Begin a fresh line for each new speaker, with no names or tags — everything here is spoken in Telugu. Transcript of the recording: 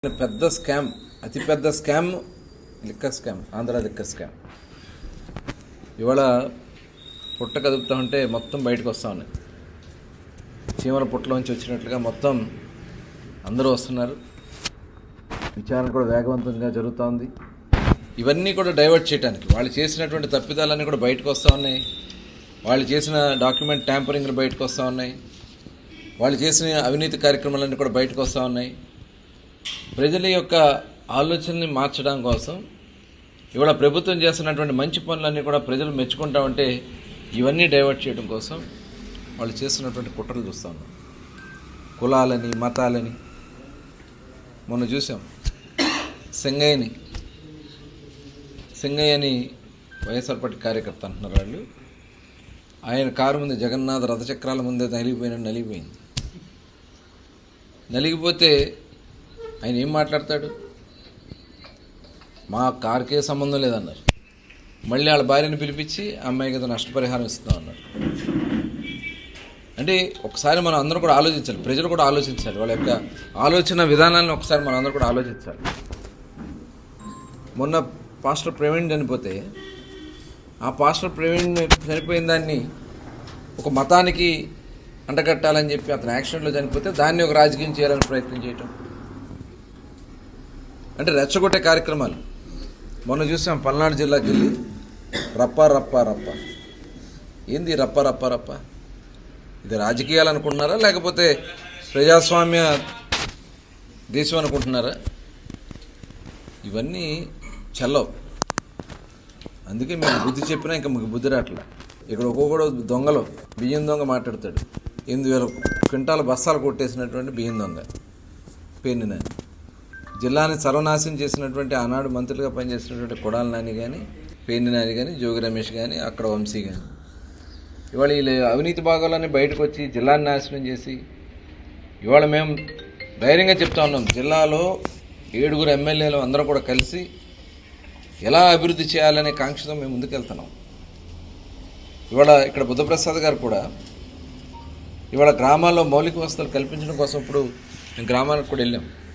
పెద్ద స్కామ్, అతిపెద్ద scam liquor scam, Andhra liquor scam. ఇవాళ పుట్ట కదుపుతా ఉంటే మొత్తం బయటకు వస్తూ ఉన్నాయి. చీమల పుట్టలోంచి వచ్చినట్లుగా మొత్తం అందరూ వస్తున్నారు. విచారణ కూడా వేగవంతంగా జరుగుతూ ఉంది. ఇవన్నీ కూడా డైవర్ట్ చేయడానికి వాళ్ళు చేసినటువంటి తప్పిదాలన్నీ కూడా బయటకు వస్తూ ఉన్నాయి. వాళ్ళు చేసిన డాక్యుమెంట్ ట్యాంపరింగ్లు బయటకు వస్తూ ఉన్నాయి. వాళ్ళు చేసిన అవినీతి కార్యక్రమాలన్నీ కూడా బయటకు వస్తూ ఉన్నాయి. ప్రజల యొక్క ఆలోచనని మార్చడం కోసం ఇవాళ ప్రభుత్వం చేస్తున్నటువంటి మంచి పనులన్నీ కూడా ప్రజలు మెచ్చుకుంటా ఉంటే ఇవన్నీ డైవర్ట్ చేయడం కోసం వాళ్ళు చేస్తున్నటువంటి కుట్రలు చూస్తూ ఉన్నాం. కులాలని, మతాలని. మొన్న చూసాం సింగయ్యని వైఎస్ఆర్ పార్టీ కార్యకర్త అంటున్నారు వాళ్ళు. ఆయన కారు ముందు జగన్నాథ రథచక్రాల ముందే నలిగిపోయింది. నలిగిపోతే ఆయన ఏం మాట్లాడతాడు? మా కారుకే సంబంధం లేదన్నారు. మళ్ళీ వాళ్ళ భార్యను పిలిపించి అమ్మాయికి ఏదో నష్టపరిహారం ఇస్తామన్నారు. అంటే ఒకసారి మనం అందరం కూడా ఆలోచించాలి, ప్రజలు కూడా ఆలోచించాలి. వాళ్ళ యొక్క ఆలోచన విధానాన్ని ఒకసారి మనం అందరూ కూడా ఆలోచించాలి. మొన్న పాస్టర్ ప్రవీణ్ చనిపోతే ఆ పాస్టర్ ప్రవీణ్ చనిపోయిన దాన్ని ఒక మతానికి అంటగట్టాలని చెప్పి అతను యాక్సిడెంట్లో చనిపోతే దాన్ని ఒక రాజకీయం చేయాలని ప్రయత్నం చేయటం, అంటే రెచ్చగొట్టే కార్యక్రమాలు. మొన్న చూసాం పల్నాడు జిల్లాకి వెళ్ళి రప్ప ఏంది రప్ప? ఇది రాజకీయాలు అనుకుంటున్నారా లేకపోతే ప్రజాస్వామ్య దేశం అనుకుంటున్నారా? ఇవన్నీ చెల్లవు. అందుకే మీకు బుద్ధి చెప్పినా ఇంకా మీకు బుద్ధి రావట్లే. ఇక్కడ ఒక్కొక్కడు దొంగలు, బియ్యం దొంగ మాట్లాడతాడు. 8,000 క్వింటాల బస్తాలు కొట్టేసినటువంటి బియ్యం దొంగ పేర్ని జిల్లాని సర్వనాశనం చేసినటువంటి ఆనాడు మంత్రులుగా పనిచేసినటువంటి కొడాల నాని కానీ, పేర్ని నాని కానీ, జోగి రమేష్ కానీ, అక్కడ వంశీ కానీ, ఇవాళ వీళ్ళు అవినీతి భాగాలన్నీ బయటకు వచ్చి జిల్లాని నాశనం చేసి ఇవాళ మేము ధైర్యంగా చెప్తా ఉన్నాం, జిల్లాలో 7 ఎమ్మెల్యేలు అందరూ కూడా కలిసి ఎలా అభివృద్ధి చేయాలనే కాంక్షతో మేము ముందుకెళ్తున్నాం. ఇవాళ ఇక్కడ బుద్ధప్రసాద్ గారు కూడా ఇవాళ గ్రామాల్లో మౌలిక వసతులు కల్పించడం కోసం ఇప్పుడు మేము గ్రామాలకు కూడా వెళ్ళాం.